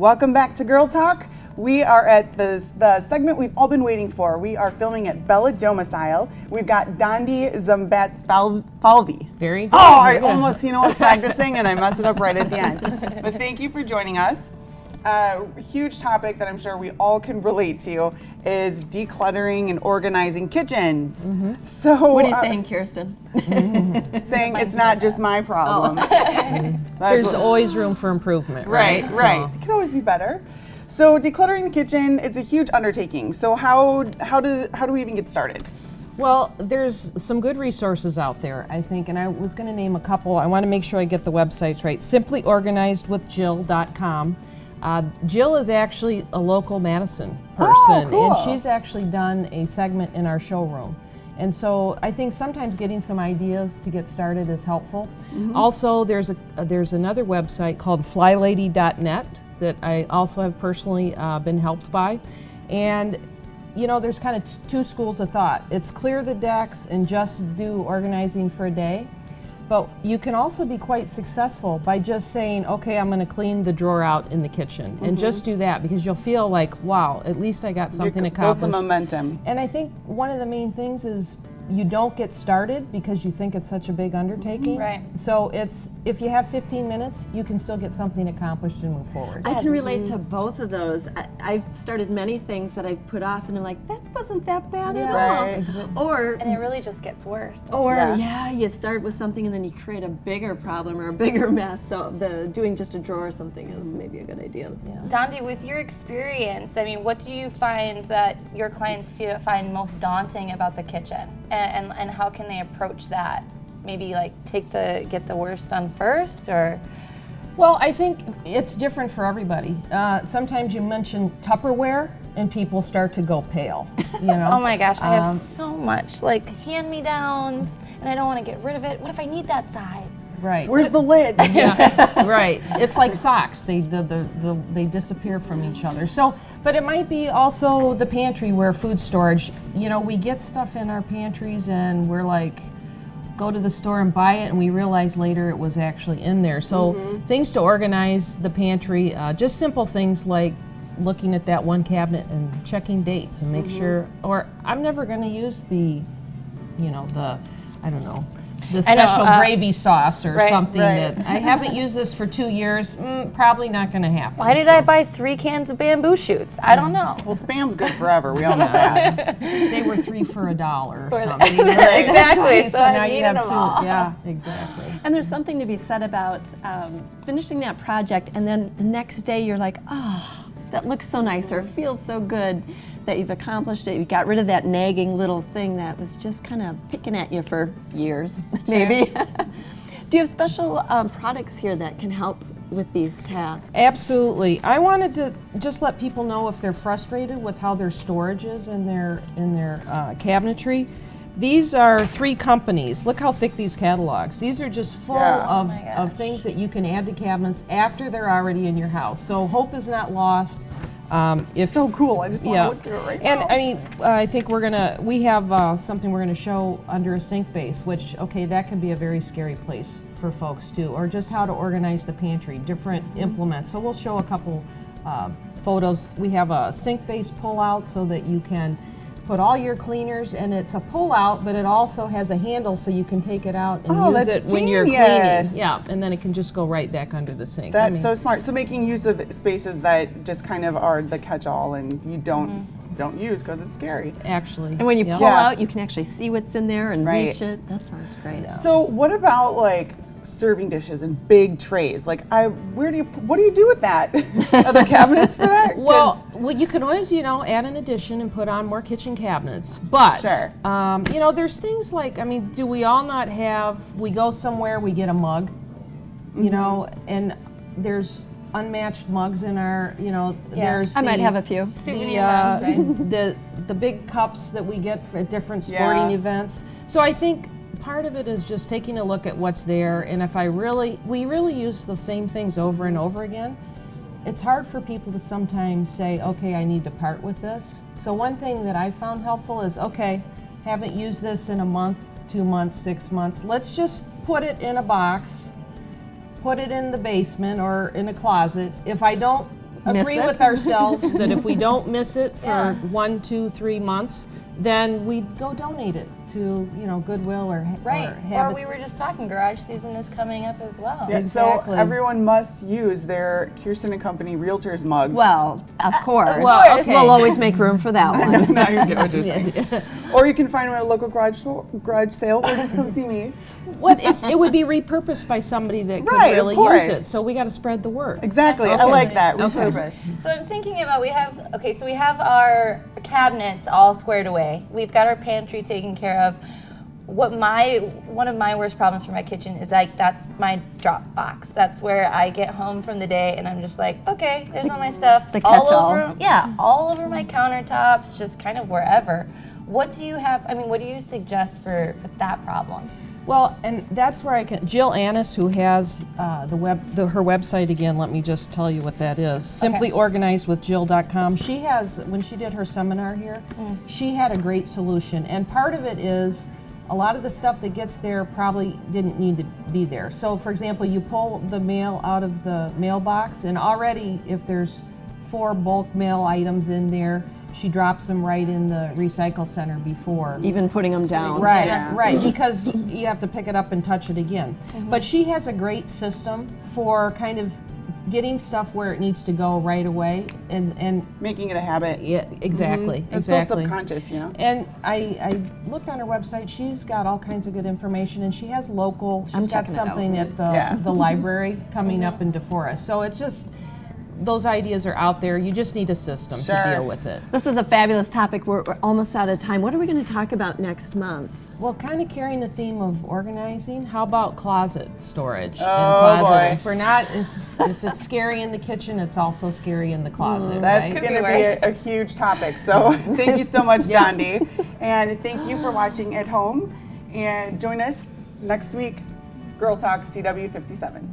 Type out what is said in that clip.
Welcome back to Girl Talk. We are at the segment we've all been waiting for. We are filming at Bella Domicile. We've got Dondi Szombatfalvy. Very good. Oh, I almost, was practicing and I messed it up right at the end. But thank you for joining us. Huge topic that I'm sure we all can relate to is decluttering and organizing kitchens. Mm-hmm. So, what are you saying, Kirsten? Saying it's not just my problem. There's always room for improvement, right? Right. It can always be better. So decluttering the kitchen, it's a huge undertaking. So how do we even get started? Well, there's some good resources out there, I think, and I was going to name a couple. I want to make sure I get the websites right. SimplyOrganizedWithJill.com. Jill is actually a local Madison person, cool. and she's actually done a segment in our showroom. And so I think sometimes getting some ideas to get started is helpful. Mm-hmm. Also, there's another website called flylady.net that I also have personally been helped by. And there's kind of two schools of thought. It's clear the decks and just do organizing for a day. But you can also be quite successful by just saying, okay, I'm going to clean the drawer out in the kitchen, and just do that, because you'll feel like, wow, at least I got something accomplished. Build some momentum. And I think one of the main things is you don't get started because you think it's such a big undertaking. Right. So if you have 15 minutes, you can still get something accomplished and move forward. I can relate to both of those. I've started many things that I've put off, and I'm like, that wasn't that bad at all. Right. And it really just gets worse. You start with something and then you create a bigger problem or a bigger mess. So doing just a drawer or something is maybe a good idea. Yeah. Dondi, with your experience, what do you find that your clients find most daunting about the kitchen? And how can they approach that? Maybe get the worst done first, or? Well, I think it's different for everybody. Sometimes you mention Tupperware and people start to go pale. Oh my gosh, I have so much hand-me-downs, and I don't want to get rid of it. What if I need that size? Right. Where's the lid? Yeah. Right. It's like socks. They disappear from each other. So, but it might be also the pantry where food storage. We get stuff in our pantries and we're like, go to the store and buy it, and we realize later it was actually in there. So things to organize the pantry, just simple things like looking at that one cabinet and checking dates and make sure, or I'm never going to use the special gravy sauce or something that I haven't used this for 2 years, probably not going to happen. Why did I buy 3 cans of bamboo shoots? I don't know. Well, Spam's good forever. We all know that. They were 3 for $1 or something. Exactly. So now you have 2. Yeah, exactly. And there's something to be said about finishing that project, and then the next day you're like, that looks so nice, or it feels so good that you've accomplished it. You got rid of that nagging little thing that was just kind of picking at you for years, maybe. Do you have special products here that can help with these tasks? Absolutely. I wanted to just let people know if they're frustrated with how their storage is in their cabinetry. These are 3 companies. Look how thick these catalogs. These are just full of things that you can add to cabinets after they're already in your house. So hope is not lost. It's so cool. I just want to look through it right now. And I think we have something we're gonna show under a sink base, which, that can be a very scary place for folks too, or just how to organize the pantry, different implements. So we'll show a couple photos. We have a sink base pull-out so that you can put all your cleaners, and it's a pull-out, but it also has a handle so you can take it out and use it when you're cleaning. Yeah, and then it can just go right back under the sink. That's so smart. So making use of spaces that just kind of are the catch-all and you don't use because it's scary. Actually. And when you pull out, you can actually see what's in there and reach it. That sounds great. Yeah. So what about serving dishes and big trays? What do you do with that? Are there cabinets for that? Well, you can always, add an addition and put on more kitchen cabinets. But, sure. There's things like, do we all not have, we go somewhere, we get a mug, and there's unmatched mugs in our, there's I might have a few. The big cups that we get for different sporting events. So I think part of it is just taking a look at what's there, and if we really use the same things over and over again, it's hard for people to sometimes say, okay, I need to part with this. So one thing that I found helpful is, okay, haven't used this in a month, 2 months, 6 months, let's just put it in a box, put it in the basement or in a closet. If I don't miss agree it. with ourselves that if we don't miss it for Yeah. 1, 2, 3 months, then we'd go donate it to, Goodwill or Right. or Or have we were just talking, garage season is coming up as well. Yeah, Exactly. So everyone must use their Kirsten and Company Realtors mugs. Well, of course. Well, okay. We'll always make room for that one. Now you get what you're saying. Or you can find them at a local garage sale, or just come see me. it would be repurposed by somebody that could Right, of really course. use it. So we got to spread the word. Exactly. I like that. Repurpose. So I'm thinking about we have our cabinets all squared away. We've got our pantry taken care of. One of my worst problems for my kitchen is that's my drop box. That's where I get home from the day and I'm just like, okay, there's all my stuff. The all catch-all. over, yeah, all over my countertops, just kind of wherever. What do you have? I mean, what do you suggest for that problem? Well, and that's where Jill Annis, who has her website again, let me just tell you what that is, simplyorganizedwithjill.com. She has, when she did her seminar here, she had a great solution. And part of it is a lot of the stuff that gets there probably didn't need to be there. So for example, you pull the mail out of the mailbox and already if there's 4 bulk mail items in there, she drops them right in the recycle center before. Even putting them down. Right, Yeah. right, because you have to pick it up and touch it again. But she has a great system for kind of getting stuff where it needs to go right away, and Making it a habit. yeah, exactly, It's so exactly. subconscious, And I looked on her website. She's got all kinds of good information, and she has local. I'm She's got checking it out. something at the Yeah. the library coming up in DeForest. So it's just those ideas are out there. You just need a system Sure. to deal with it. This is a fabulous topic. We're almost out of time. What are we going to talk about next month? Well, kind of carrying the theme of organizing, how about closet storage? Oh, and closet. boy. If we're not, if it's scary in the kitchen, it's also scary in the closet, That's right? going to be be worse. a huge topic. So thank you so much, Dondi. And thank you for watching at home. And join us next week, Girl Talk CW 57.